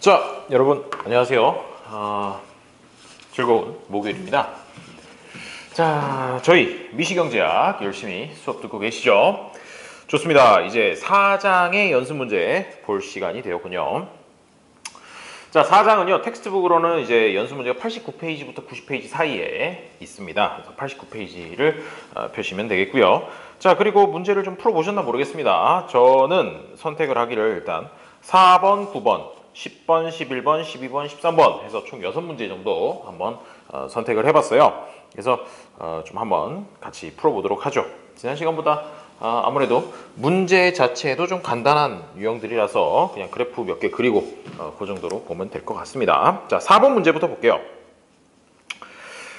자, 여러분 안녕하세요. 즐거운 목요일입니다. 자, 저희 미시경제학 열심히 수업 듣고 계시죠? 좋습니다. 이제 4장의 연습 문제 볼 시간이 되었군요. 자, 4장은요, 텍스트북으로는 이제 연습 문제가 89페이지부터 90페이지 사이에 있습니다. 그래서 89페이지를 펴시면 되겠고요. 자, 그리고 문제를 좀 풀어보셨나 모르겠습니다. 저는 선택을 하기를 일단 4번, 9번, 10번, 11번, 12번, 13번 해서 총 6문제 정도 한번 선택을 해봤어요. 그래서 좀 한번 같이 풀어보도록 하죠. 지난 시간보다 아무래도 문제 자체도 좀 간단한 유형들이라서 그냥 그래프 몇 개 그리고 그 정도로 보면 될 것 같습니다. 자, 4번 문제부터 볼게요.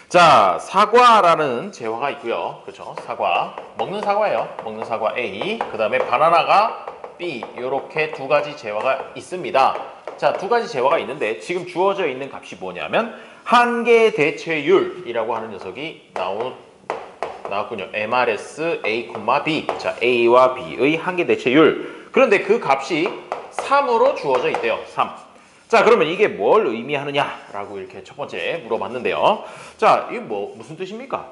자, 사과라는 재화가 있고요. 그렇죠? 사과. 먹는 사과예요. 먹는 사과 A. 그 다음에 바나나가 B. 이렇게 두 가지 재화가 있습니다. 자, 두 가지 재화가 있는데 지금 주어져 있는 값이 뭐냐면 한계 대체율이라고 하는 녀석이 나왔군요. MRS A, B. 자, A와 B의 한계 대체율. 그런데 그 값이 3으로 주어져 있대요. 3. 자, 그러면 이게 뭘 의미하느냐라고 이렇게 첫 번째 물어봤는데요. 자, 이게 무슨 뜻입니까?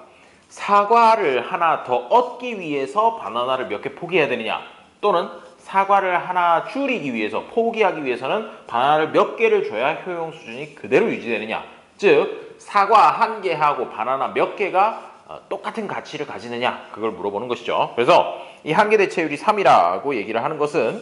사과를 하나 더 얻기 위해서 바나나를 몇 개 포기해야 되느냐? 또는 사과를 하나 줄이기 위해서, 포기하기 위해서는 바나나를 몇 개를 줘야 효용 수준이 그대로 유지되느냐? 즉, 사과 한 개하고 바나나 몇 개가 똑같은 가치를 가지느냐? 그걸 물어보는 것이죠. 그래서 이 한계 대체율이 3이라고 얘기를 하는 것은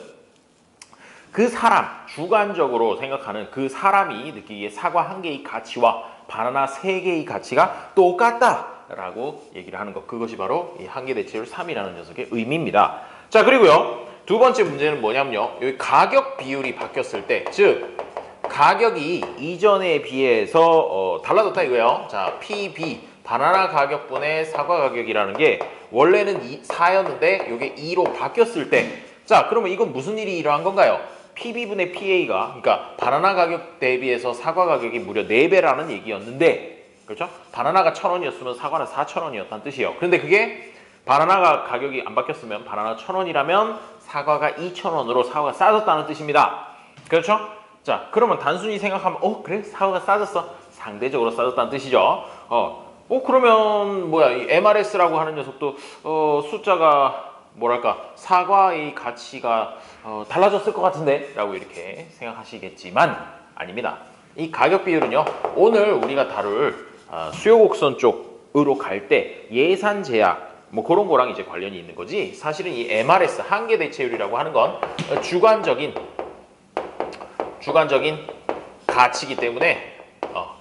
그 사람, 주관적으로 생각하는 그 사람이 느끼기에 사과 한 개의 가치와 바나나 3개의 가치가 똑같다라고 얘기를 하는 것. 그것이 바로 이 한계 대체율 3이라는 녀석의 의미입니다. 자, 그리고요. 두 번째 문제는 뭐냐면요. 여기 가격 비율이 바뀌었을 때, 즉 가격이 이전에 비해서 달라졌다 이거예요. 자, PB, 바나나 가격분의 사과 가격이라는 게 원래는 4였는데 이게 2로 바뀌었을 때, 자, 그러면 이건 무슨 일이 일어난 건가요? PB분의 PA가, 그러니까 바나나 가격 대비해서 사과 가격이 무려 4배라는 얘기였는데, 그렇죠? 바나나가 1,000원이었으면 사과는 4,000원이었다는 뜻이에요. 그런데 그게 바나나가 가격이 안 바뀌었으면 바나나 1,000원이라면 사과가 2,000원으로 사과가 싸졌다는 뜻입니다. 그렇죠? 자, 그러면 단순히 생각하면 그래? 사과가 싸졌어. 상대적으로 싸졌다는 뜻이죠. 그러면 뭐야? 이 MRS라고 하는 녀석도 숫자가 뭐랄까? 사과의 가치가 달라졌을 것 같은데? 라고 이렇게 생각하시겠지만 아닙니다. 이 가격 비율은요. 오늘 우리가 다룰 수요 곡선 쪽으로 갈 때 예산 제약 그런 거랑 이제 관련이 있는 거지. 사실은 이 MRS 한계 대체율이라고 하는 건 주관적인 가치이기 때문에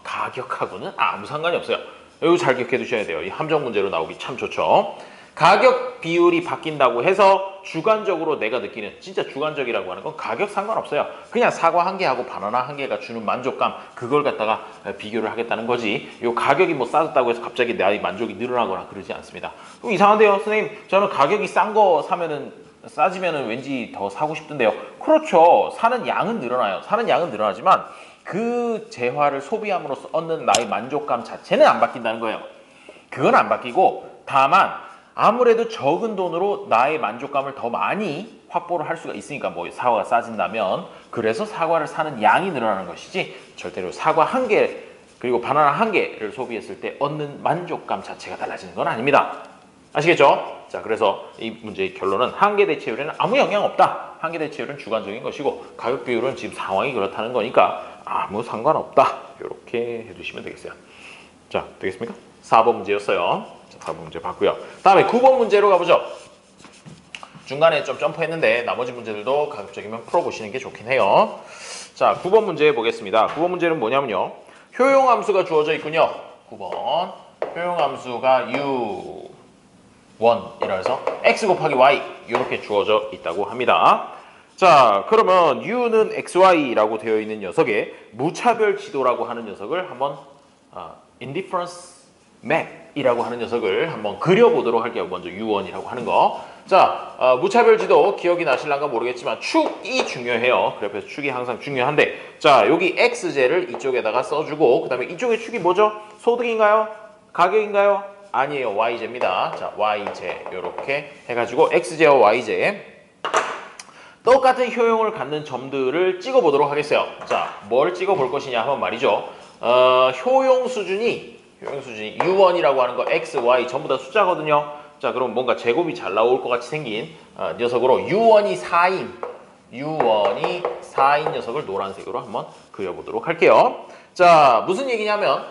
가격하고는 아무 상관이 없어요. 이거 잘 기억해 두셔야 돼요. 이 함정 문제로 나오기 참 좋죠. 가격 비율이 바뀐다고 해서 주관적으로 내가 느끼는, 진짜 주관적이라고 하는 건 가격 상관없어요. 그냥 사과 한 개하고 바나나 한 개가 주는 만족감, 그걸 갖다가 비교를 하겠다는 거지. 요 가격이 싸졌다고 해서 갑자기 나의 만족이 늘어나거나 그러지 않습니다. 그럼 이상한데요, 선생님? 저는 가격이 싼 거 사면은 싸지면은 왠지 더 사고 싶던데요. 그렇죠. 사는 양은 늘어나요. 사는 양은 늘어나지만 그 재화를 소비함으로써 얻는 나의 만족감 자체는 안 바뀐다는 거예요. 그건 안 바뀌고, 다만 아무래도 적은 돈으로 나의 만족감을 더 많이 확보를 할 수가 있으니까, 사과가 싸진다면, 그래서 사과를 사는 양이 늘어나는 것이지 절대로 사과 한 개 그리고 바나나 한 개를 소비했을 때 얻는 만족감 자체가 달라지는 건 아닙니다. 아시겠죠? 자, 그래서 이 문제의 결론은 한계 대체율에는 아무 영향 없다. 한계 대체율은 주관적인 것이고 가격 비율은 지금 상황이 그렇다는 거니까 아무 상관없다. 이렇게 해두시면 되겠어요. 자, 되겠습니까? 4번 문제였어요. 자, 4번 문제 봤고요. 다음에 9번 문제로 가보죠. 중간에 좀 점프했는데 나머지 문제들도 가급적이면 풀어보시는 게 좋긴 해요. 자, 9번 문제 보겠습니다. 9번 문제는 뭐냐면요. 효용함수가 주어져 있군요. 9번. 효용함수가 U1이라 해서 X 곱하기 Y 이렇게 주어져 있다고 합니다. 자, 그러면 U는 XY라고 되어 있는 녀석의 무차별 지도라고 하는 녀석을 한번 Indifference Map이라고 하는 녀석을 한번 그려보도록 할게요. 먼저 U1이라고 하는 거. 자, 무차별 지도 기억이 나실란가 모르겠지만 축이 중요해요. 그래서 축이 항상 중요한데, 자, 여기 X제를 이쪽에다가 써주고, 그 다음에 이쪽의 축이 뭐죠? 소득인가요? 가격인가요? 아니에요. Y제입니다. 자, Y제 이렇게 해가지고 X제와 Y제. 똑같은 효용을 갖는 점들을 찍어보도록 하겠어요. 자, 뭘 찍어볼 것이냐 하면 말이죠. 효용 수준이 U1이라고 하는 거 X, Y 전부 다 숫자거든요. 자, 그럼 뭔가 제곱이 잘 나올 것 같이 생긴 녀석으로 U1이 4인 녀석을 노란색으로 한번 그려보도록 할게요. 자, 무슨 얘기냐면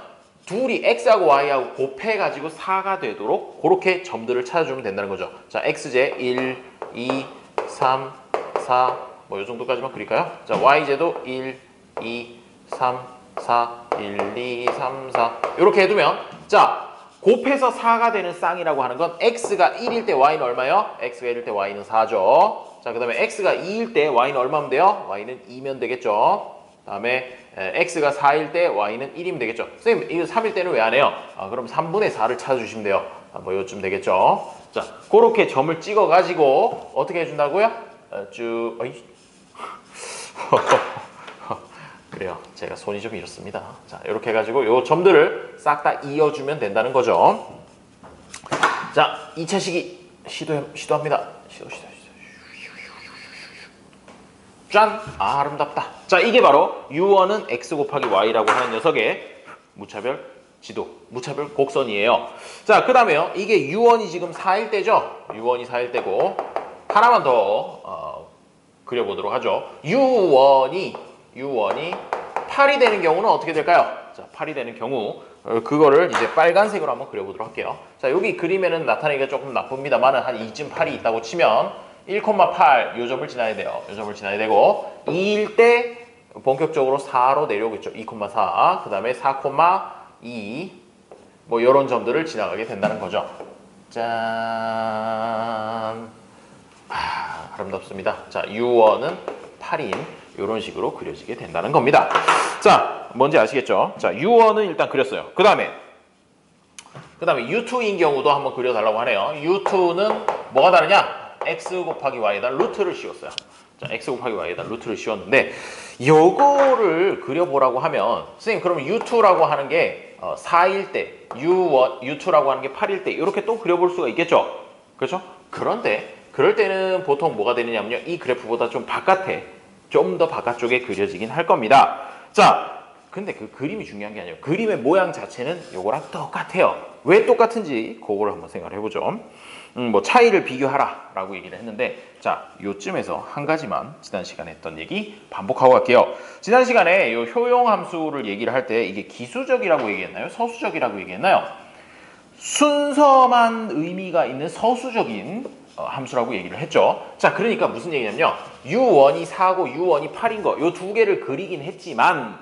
둘이 X하고 Y하고 곱해가지고 4가 되도록 그렇게 점들을 찾아주면 된다는 거죠. 자, X제 1, 2, 3, 4, 뭐 요 정도까지만 그릴까요? 자, Y제도 1, 2, 3, 4, 1, 2, 3, 4 이렇게 해두면 자, 곱해서 4가 되는 쌍이라고 하는 건 X가 1일 때 Y는 얼마요? X가 1일 때 Y는 4죠. 자, 그 다음에 X가 2일 때 Y는 얼마면 돼요? Y는 2면 되겠죠. 그 다음에 X가 4일 때 Y는 1이면 되겠죠. 선생님, 이거 3일 때는 왜 안 해요? 아, 그럼 3분의 4를 찾아주시면 돼요. 뭐 요쯤 되겠죠. 자, 그렇게 점을 찍어가지고 어떻게 해준다고요? 쭉, 어이. 그래요. 제가 손이 좀 이렇습니다. 자, 이렇게 해가지고 요 점들을 싹 다 이어주면 된다는 거죠. 자, 2차 시기 시도합니다. 시도. 짠! 아, 아름답다. 자, 이게 바로 U1은 X 곱하기 Y라고 하는 녀석의 무차별 지도, 무차별 곡선이에요. 자, 그 다음에요. 이게 U1이 지금 4일 때죠? U1이 4일 때고 하나만 더 그려보도록 하죠. U1이 8이 되는 경우는 어떻게 될까요? 자, 8이 되는 경우 그거를 이제 빨간색으로 한번 그려보도록 할게요. 자, 여기 그림에는 나타내기가 조금 나쁩니다만 한 2쯤 8이 있다고 치면 1,8 요 점을 지나야 돼요. 요 점을 지나야 되고 2일 때 본격적으로 4로 내려오겠죠. 2,4 그 다음에 4,2 뭐 이런 점들을 지나가게 된다는 거죠. 짠. 아름답습니다. 자, U1은 8인 이런 식으로 그려지게 된다는 겁니다. 자, 뭔지 아시겠죠? 자, U1은 일단 그렸어요. 그 다음에 U2인 경우도 한번 그려달라고 하네요. U2는 뭐가 다르냐? X 곱하기 Y에다 루트를 씌웠어요. 자, X 곱하기 Y에다 루트를 씌웠는데 요거를 그려보라고 하면 선생님 그러면 U2라고 하는 게 4일 때 U2라고 하는 게 8일 때 이렇게 또 그려볼 수가 있겠죠? 그렇죠? 그런데 그럴 때는 보통 뭐가 되느냐면요. 이 그래프보다 좀 바깥에 좀 더 바깥쪽에 그려지긴 할 겁니다. 자, 근데 그 그림이 중요한 게 아니에요. 그림의 모양 자체는 요거랑 똑같아요. 왜 똑같은지 그거를 한번 생각을 해보죠. 뭐 차이를 비교하라 라고 얘기를 했는데 자, 요쯤에서 한 가지만 지난 시간에 했던 얘기 반복하고 갈게요. 지난 시간에 요 효용 함수를 얘기를 할 때 이게 기수적이라고 얘기했나요? 서수적이라고 얘기했나요? 순서만 의미가 있는 서수적인 함수라고 얘기를 했죠. 자, 그러니까 무슨 얘기냐면요. U1이 4고 U1이 8인 거 요 두 개를 그리긴 했지만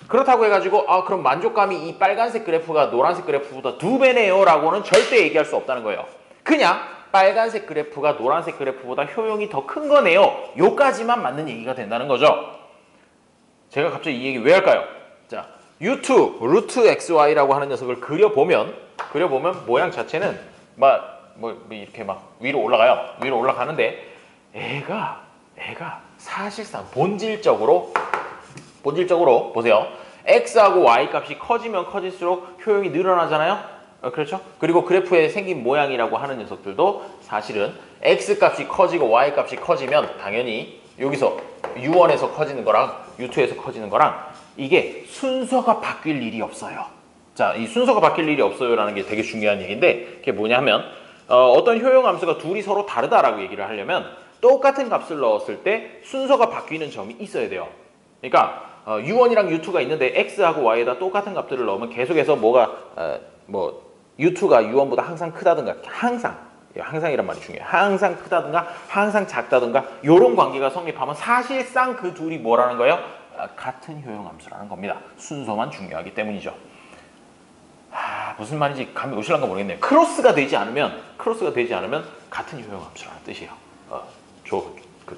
그렇다고 해가지고 그럼 만족감이 이 빨간색 그래프가 노란색 그래프보다 2배네요 라고는 절대 얘기할 수 없다는 거예요. 그냥 빨간색 그래프가 노란색 그래프보다 효용이 더 큰 거네요. 요까지만 맞는 얘기가 된다는 거죠. 제가 갑자기 이 얘기 왜 할까요? 자, U2 루트 XY라고 하는 녀석을 그려보면 모양 자체는 뭐 이렇게 막 위로 올라가요. 위로 올라가는데 애가 사실상 본질적으로 보세요. X하고 Y 값이 커지면 커질수록 효용이 늘어나잖아요. 그렇죠? 그리고 그래프에 생긴 모양이라고 하는 녀석들도 사실은 X 값이 커지고 Y 값이 커지면 당연히 여기서 U1에서 커지는 거랑 U2에서 커지는 거랑 이게 순서가 바뀔 일이 없어요. 자, 이 순서가 바뀔 일이 없어요라는 게 되게 중요한 얘기인데 그게 뭐냐면 어떤 효용 함수가 둘이 서로 다르다라고 얘기를 하려면 똑같은 값을 넣었을 때 순서가 바뀌는 점이 있어야 돼요. 그러니까 U1이랑 U2가 있는데 X하고 Y에다 똑같은 값들을 넣으면 계속해서 U2가 U1보다 항상 크다든가 항상이란 말이 중요해요. 항상 크다든가 항상 작다든가 이런 관계가 성립하면 사실상 그 둘이 뭐라는 거예요? 같은 효용 함수라는 겁니다. 순서만 중요하기 때문이죠. 무슨 말인지 감이 오실란가 모르겠네요. 크로스가 되지 않으면 같은 효용 함수라는 뜻이에요.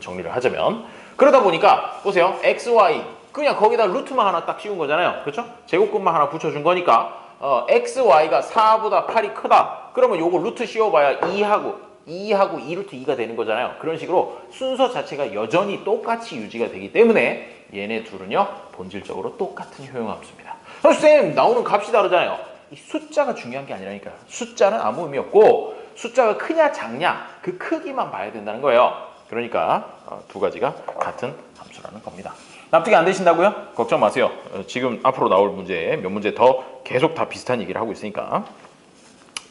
정리를 하자면 그러다 보니까 보세요. x, y 그냥 거기다 루트만 하나 딱 씌운 거잖아요. 그렇죠? 제곱근만 하나 붙여준 거니까 x, y가 4보다 8이 크다. 그러면 요거 루트 씌워봐야 2하고 2루트 2가 되는 거잖아요. 그런 식으로 순서 자체가 여전히 똑같이 유지가 되기 때문에 얘네 둘은요 본질적으로 똑같은 효용 함수입니다. 선생님 나오는 값이 다르잖아요. 이 숫자가 중요한 게 아니라니까요. 숫자는 아무 의미 없고 숫자가 크냐 작냐 그 크기만 봐야 된다는 거예요. 그러니까 두 가지가 같은 함수라는 겁니다. 납득이 안 되신다고요? 걱정 마세요. 지금 앞으로 나올 문제 몇 문제 더 계속 다 비슷한 얘기를 하고 있으니까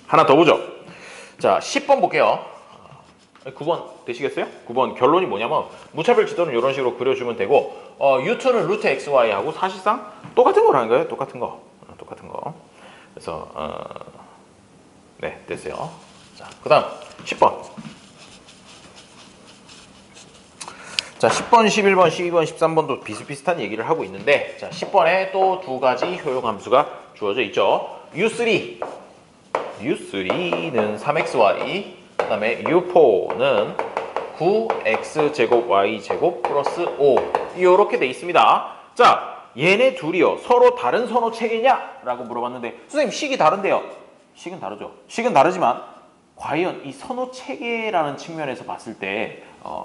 하나 더 보죠. 자, 10번 볼게요. 9번 되시겠어요? 9번 결론이 뭐냐면 무차별 지도는 이런 식으로 그려주면 되고 U2는 루트 XY하고 사실상 똑같은 거라는 거예요. 똑같은 거. 그래서 네, 됐어요. 자, 그 다음 10번. 자, 10번, 11번, 12번, 13번도 비슷비슷한 얘기를 하고 있는데 자, 10번에 또 두 가지 효용 함수가 주어져 있죠. U3는 3xy, 그 다음에 U4는 9x제곱 y제곱 플러스 5 이렇게 돼 있습니다. 자, 얘네 둘이요 서로 다른 선호 체계냐? 라고 물어봤는데 선생님 식이 다른데요. 식은 다르죠. 식은 다르지만 과연 이 선호 체계라는 측면에서 봤을 때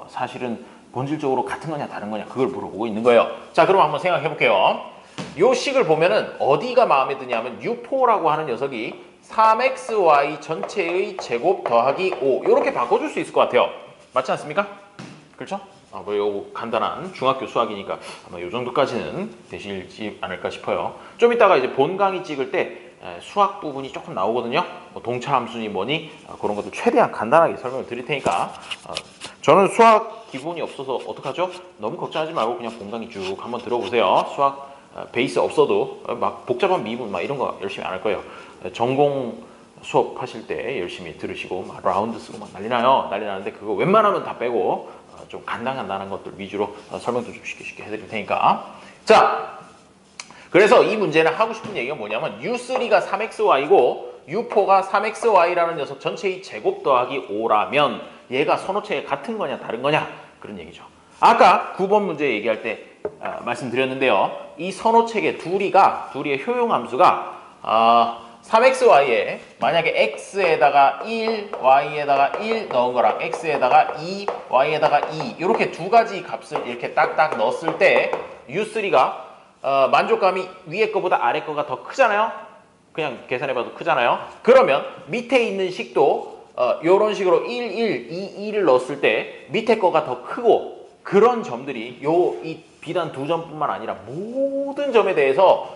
사실은 본질적으로 같은 거냐 다른 거냐 그걸 물어보고 있는 거예요. 자, 그럼 한번 생각해 볼게요. 요 식을 보면은 어디가 마음에 드냐면 U4라고 하는 녀석이 3xy 전체의 제곱 더하기 5 이렇게 바꿔줄 수 있을 것 같아요. 맞지 않습니까? 그렇죠? 뭐 요거 간단한 중학교 수학이니까 아마 요 정도까지는 되실지 않을까 싶어요. 좀 이따가 이제 본 강의 찍을 때 수학 부분이 조금 나오거든요. 뭐 동차 함수니 뭐니 그런 것들 최대한 간단하게 설명을 드릴 테니까 저는 수학 기본이 없어서 어떡하죠? 너무 걱정하지 말고 그냥 본 강의 쭉 한번 들어보세요. 수학 베이스 없어도 막 복잡한 미분 막 이런 거 열심히 안 할 거예요. 전공 수업 하실 때 열심히 들으시고 막 라운드 쓰고 막 난리 나는데 그거 웬만하면 다 빼고 좀 간단한 것들 위주로 설명도 좀 쉽게 해드릴 테니까. 자, 그래서 이 문제는 하고 싶은 얘기가 뭐냐면 U3가 3xy고 U4가 3xy라는 녀석 전체의 제곱 더하기 5라면 얘가 선호체가 같은 거냐 다른 거냐 그런 얘기죠. 아까 9번 문제 얘기할 때 말씀드렸는데요. 이 선호체계 둘이의 효용함수가 3xy에 만약에 x에다가 1, y에다가 1 넣은 거랑 x에다가 2, y에다가 2 이렇게 두 가지 값을 이렇게 딱딱 넣었을 때 U3가 만족감이 위에 거보다 아래 거가 더 크잖아요. 그냥 계산해봐도 크잖아요. 그러면 밑에 있는 식도 이런 식으로 1, 1, 2, 2를 넣었을 때 밑에 거가 더 크고 그런 점들이 이 비단 두 점뿐만 아니라 모든 점에 대해서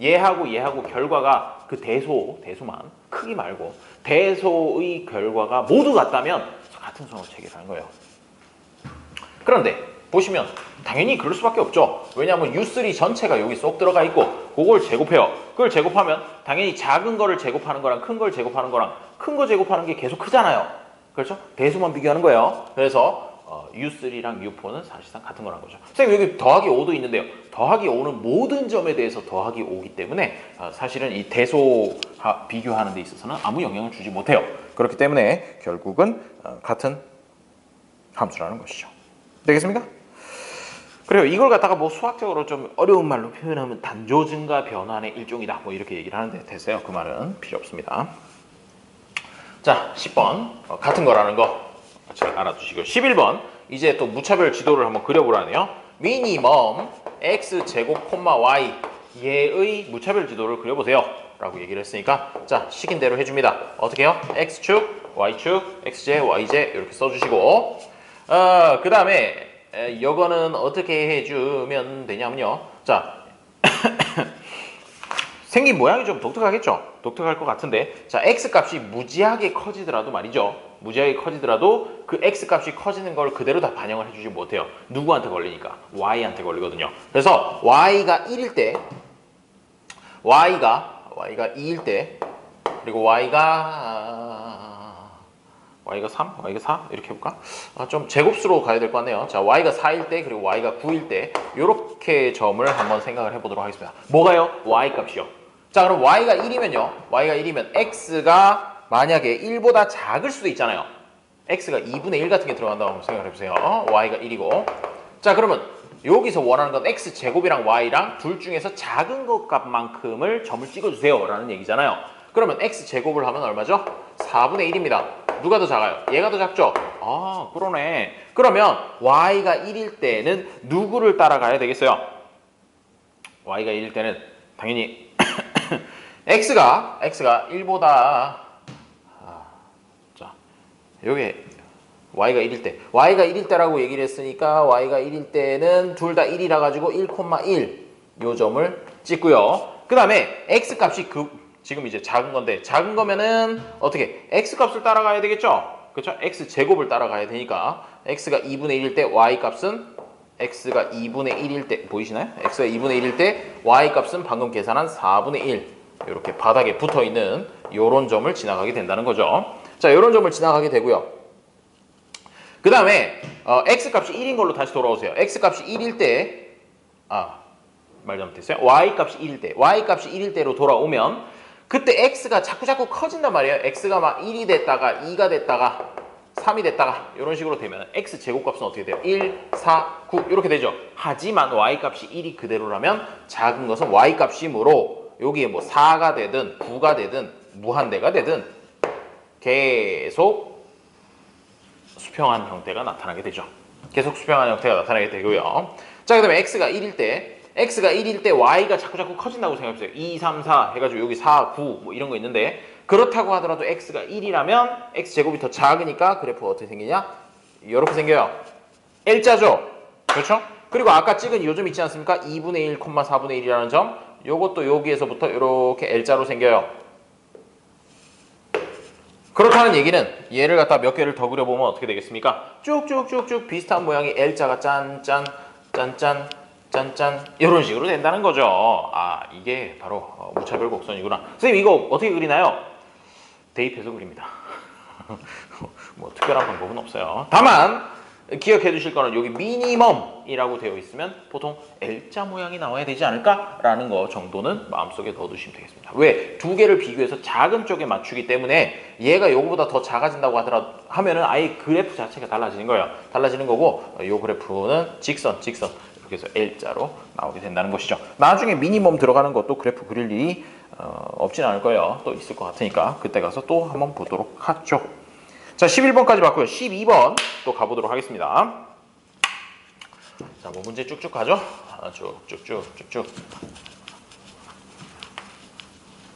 얘하고 결과가 그 대소만 크기 말고 대소의 결과가 모두 같다면 같은 선호체계라는 거예요. 그런데 보시면 당연히 그럴 수밖에 없죠. 왜냐하면 U3 전체가 여기 쏙 들어가 있고 그걸 제곱해요. 그걸 제곱하면 당연히 작은 거를 제곱하는 거랑 큰 걸 제곱하는 거랑 큰 거 제곱하는 게 계속 크잖아요. 그렇죠? 대수만 비교하는 거예요. 그래서 U3랑 U4는 사실상 같은 거란 거죠. 선생님 여기 더하기 5도 있는데요. 더하기 5는 모든 점에 대해서 더하기 5이기 때문에 사실은 이 대소 비교하는 데 있어서는 아무 영향을 주지 못해요. 그렇기 때문에 결국은 같은 함수라는 것이죠. 되겠습니까? 그래요. 이걸 갖다가 뭐 수학적으로 좀 어려운 말로 표현하면 단조 증가 변환의 일종이다. 뭐 이렇게 얘기를 하는데 됐어요. 그 말은 필요 없습니다. 자, 10번 같은 거라는 거 잘 알아두시고요. 11번 이제 또 무차별 지도를 한번 그려보라네요. 미니멈 x제곱 콤마 y 얘의 무차별 지도를 그려보세요. 라고 얘기를 했으니까 자, 시킨 대로 해줍니다. 어떻게 해요? x축, y축, x제, y제 이렇게 써주시고 그 다음에 이거는 어떻게 해주면 되냐면요. 자, 생긴 모양이 좀 독특하겠죠? 독특할 것 같은데 자, x값이 무지하게 커지더라도 말이죠. 무지하게 커지더라도 그 x값이 커지는 걸 그대로 다 반영을 해주지 못해요. 누구한테 걸리니까? y한테 걸리거든요. 그래서 y가 1일 때 y가 2일 때 그리고 y가 3, y가 4 이렇게 해볼까? 좀 제곱수로 가야 될 것 같네요. 자, y가 4일 때 그리고 y가 9일 때 이렇게 점을 한번 생각을 해보도록 하겠습니다. 뭐가요? y 값이요. 자, 그럼 y가 1이면 x가 만약에 1보다 작을 수도 있잖아요. x가 2분의 1 같은 게 들어간다고 한번 생각을 해보세요. y가 1이고 자, 그러면 여기서 원하는 건 x제곱이랑 y랑 둘 중에서 작은 것 값만큼을 점을 찍어주세요 라는 얘기잖아요. 그러면 x제곱을 하면 얼마죠? 4분의 1입니다. 누가 더 작아요? 얘가 더 작죠? 아, 그러네. 그러면 y가 1일 때는 누구를 따라가야 되겠어요? y가 1일 때는 당연히 x가 1보다 자, 요게 y가 1일 때. y가 1일 때라고 얘기를 했으니까 y가 1일 때는 둘 다 1이라 가지고 1,1 요 점을 찍고요. 그 다음에 x 값이 지금 이제 작은 건데 작은 거면은 어떻게 x 값을 따라가야 되겠죠? 그렇죠? x 제곱을 따라가야 되니까 x가 2분의 1일 때 y 값은 x가 2분의 1일 때 보이시나요? x가 2분의 1일 때 y 값은 방금 계산한 4분의 1 이렇게 바닥에 붙어있는 요런 점을 지나가게 된다는 거죠. 자, 요런 점을 지나가게 되고요. 그 다음에 x 값이 1인 걸로 다시 돌아오세요. x 값이 1일 때 말 잘못했어요. y 값이 1일 때 y 값이 1일 때로 돌아오면 그때 x가 자꾸 커진단 말이에요. x가 막 1이 됐다가 2가 됐다가 3이 됐다가 이런 식으로 되면 x 제곱값은 어떻게 돼요? 1, 4, 9 이렇게 되죠. 하지만 y 값이 1이 그대로라면 작은 것은 y 값이므로 여기에 뭐 4가 되든 9가 되든 무한대가 되든 계속 수평한 형태가 나타나게 되죠. 계속 수평한 형태가 나타나게 되고요. 자, 그 다음에 x가 1일 때 y가 자꾸 커진다고 생각해보세요. 2, 3, 4 해가지고 여기 4, 9 뭐 이런 거 있는데 그렇다고 하더라도 x가 1이라면 x제곱이 더 작으니까 그래프가 어떻게 생기냐? 이렇게 생겨요. L자죠? 그렇죠? 그리고 아까 찍은 요 점 있지 않습니까? 2분의 1, 4분의 1이라는 점 요것도 여기에서부터 이렇게 L자로 생겨요. 그렇다는 얘기는 얘를 갖다 몇 개를 더 그려보면 어떻게 되겠습니까? 쭉쭉쭉쭉 비슷한 모양이 L자가 짠짠 짠짠 짠짠 이런 식으로 된다는 거죠. 이게 바로 무차별 곡선이구나. 선생님 이거 어떻게 그리나요? 대입해서 그립니다. 뭐 특별한 방법은 없어요. 다만 기억해 두실 거는 여기 미니멈이라고 되어 있으면 보통 L자 모양이 나와야 되지 않을까라는 거 정도는 마음속에 넣어두시면 되겠습니다. 왜? 두 개를 비교해서 작은 쪽에 맞추기 때문에 얘가 요거보다 더 작아진다고 하면은 아예 그래프 자체가 달라지는 거예요. 달라지는 거고 요 그래프는 직선 이렇게 해서 L자로 나오게 된다는 것이죠. 나중에 미니멈 들어가는 것도 그래프 그릴 일이 없진 않을 거예요. 또 있을 것 같으니까 그때 가서 또 한번 보도록 하죠. 자, 11번까지 봤고요. 12번 또 가보도록 하겠습니다. 자, 뭐 문제 쭉쭉 가죠? 쭉쭉.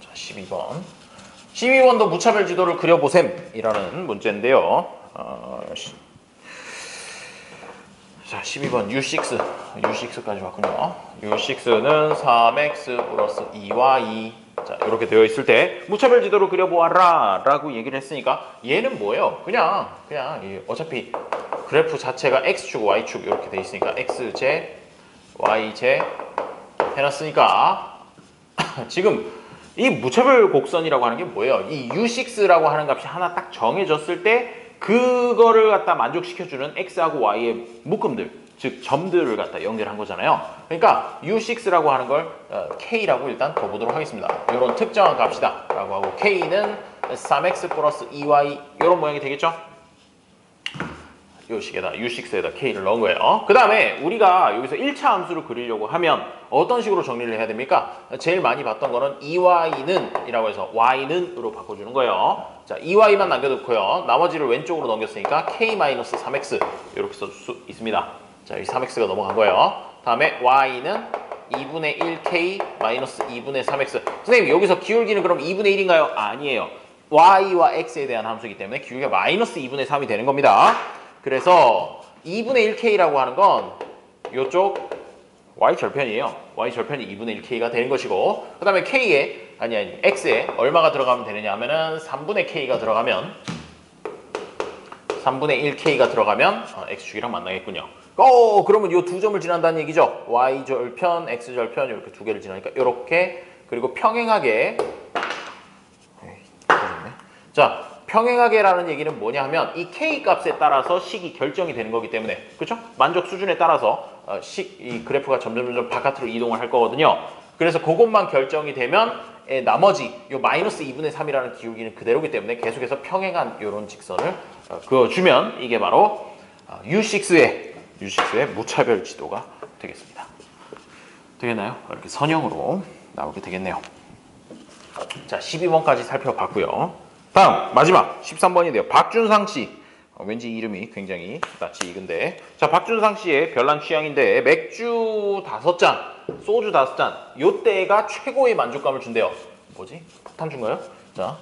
자, 12번. 12번도 무차별 지도를 그려보셈이라는 문제인데요. 자, 12번 U6까지 봤군요. U6는 3x 플러스 2y 자, 이렇게 되어 있을 때 무차별 지도를 그려보아라 라고 얘기를 했으니까 얘는 뭐예요? 그냥 어차피 그래프 자체가 x축, y축 이렇게 되어 있으니까 x제, y제 해놨으니까 지금 이 무차별 곡선이라고 하는 게 뭐예요? 이 U6라고 하는 값이 하나 딱 정해졌을 때 그거를 갖다 만족시켜주는 x하고 y의 묶음들 즉 점들을 갖다 연결한 거잖아요. 그러니까 U6라고 하는 걸 K라고 일단 더 보도록 하겠습니다. 이런 특정한 값이다 라고 하고 K는 3x 플러스 2y 이런 모양이 되겠죠? 요 식에다 U6에다 K를 넣은 거예요. 그 다음에 우리가 여기서 1차 함수를 그리려고 하면 어떤 식으로 정리를 해야 됩니까? 제일 많이 봤던 거는 2y는 이라고 해서 y는 으로 바꿔주는 거예요. 자, 2y만 남겨놓고요. 나머지를 왼쪽으로 넘겼으니까 K-3x 이렇게 써줄 수 있습니다. 자, 여기 3x가 넘어간 거예요. 다음에 y는 2분의 1k 마이너스 2분의 3x. 선생님 여기서 기울기는 그럼 2분의 1인가요? 아니에요. y와 x에 대한 함수이기 때문에 기울기가 마이너스 2분의 3이 되는 겁니다. 그래서 2분의 1k라고 하는 건 이쪽 y절편이에요. y절편이 2분의 1k가 되는 것이고 그 다음에 x에 얼마가 들어가면 되느냐 하면은 3분의 k가 들어가면 3분의 1k가 들어가면 x축이랑 만나겠군요. 그러면 이 두 점을 지난다는 얘기죠. y절편, x절편 이렇게 두 개를 지나니까 이렇게 그리고 평행하게 자, 평행하게라는 얘기는 뭐냐 하면 이 k 값에 따라서 식이 결정이 되는 거기 때문에 그렇죠? 만족 수준에 따라서 이 그래프가 점점 바깥으로 이동을 할 거거든요. 그래서 그것만 결정이 되면 나머지 요 마이너스 2분의 3이라는 기울기는 그대로기 때문에 계속해서 평행한 이런 직선을 그어주면 이게 바로 U6의 무차별 지도가 되겠습니다. 되겠나요? 이렇게 선형으로 나오게 되겠네요. 자, 12번까지 살펴봤고요. 다음 마지막 13번인데요. 박준상 씨. 왠지 이름이 굉장히 낯이 익은데 자, 박준상 씨의 별난 취향인데 맥주 5잔, 소주 5잔 요때가 최고의 만족감을 준대요. 뭐지? 폭탄주인가요? 자,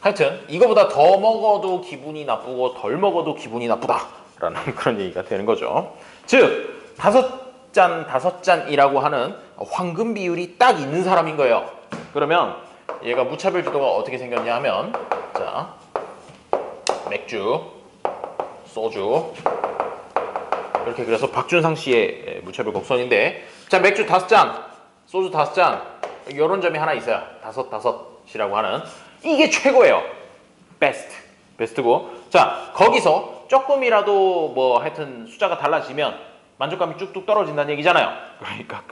하여튼 이거보다 더 먹어도 기분이 나쁘고 덜 먹어도 기분이 나쁘다라는 그런 얘기가 되는 거죠. 즉 5잔이라고 하는 황금 비율이 딱 있는 사람인 거예요. 그러면 얘가 무차별 지도가 어떻게 생겼냐 하면 자 맥주, 소주 이렇게 그래서 박준상 씨의 무차별 곡선인데 자 맥주 5잔, 소주 5잔 이런 점이 하나 있어요. 5이라고 하는 이게 최고예요. 베스트고 자 거기서 조금이라도 뭐 하여튼 숫자가 달라지면 만족감이 쭉쭉 떨어진다는 얘기잖아요. 그러니까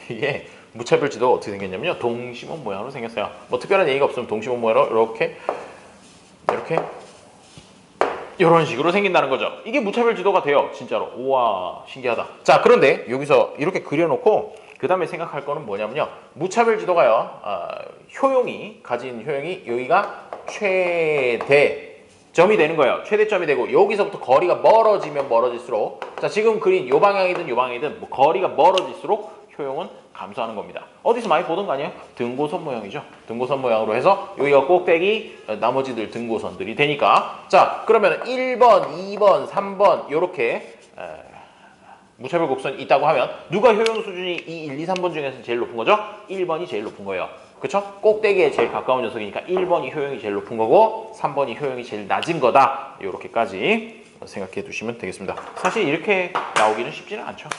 이게 무차별 지도가 어떻게 생겼냐면요. 동심원 모양으로 생겼어요. 뭐 특별한 얘기가 없으면 동심원 모양으로 이렇게 이런 식으로 생긴다는 거죠. 이게 무차별 지도가 돼요. 진짜로. 우와 신기하다. 자 그런데 여기서 이렇게 그려놓고 그 다음에 생각할 거는 뭐냐면요. 무차별 지도가요. 효용이 가진 효용이 여기가 최대점이 되는 거예요. 최대점이 되고 여기서부터 거리가 멀어지면 멀어질수록 자 지금 그린 요 방향이든 요 방향이든 뭐 거리가 멀어질수록 효용은 감소하는 겁니다. 어디서 많이 보던 거 아니에요? 등고선 모양이죠. 등고선 모양으로 해서 여기가 꼭대기 나머지들 등고선들이 되니까 자 그러면 1번, 2번, 3번 이렇게 무차별 곡선이 있다고 하면 누가 효용 수준이 이 1, 2, 3번 중에서 제일 높은 거죠? 1번이 제일 높은 거예요. 그렇죠? 꼭대기에 제일 가까운 녀석이니까 1번이 효용이 제일 높은 거고 3번이 효용이 제일 낮은 거다. 이렇게까지 생각해 두시면 되겠습니다. 사실 이렇게 나오기는 쉽지는 않죠.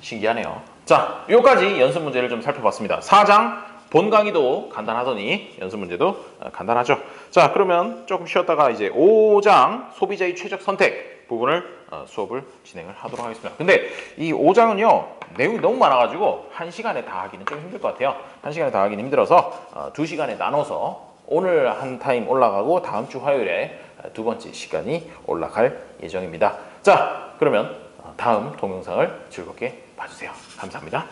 신기하네요. 자, 요까지 연습 문제를 좀 살펴봤습니다. 4장 본 강의도 간단하더니 연습 문제도 간단하죠. 자, 그러면 조금 쉬었다가 이제 5장 소비자의 최적 선택 부분을 수업을 진행을 하도록 하겠습니다. 근데 이 5장은요 내용이 너무 많아가지고 1시간에 다 하기는 좀 힘들 것 같아요. 1시간에 다 하기는 힘들어서 2시간에 나눠서 오늘 한 타임 올라가고 다음 주 화요일에 두 번째 시간이 올라갈 예정입니다. 자, 그러면 다음 동영상을 즐겁게 봐주세요. 감사합니다.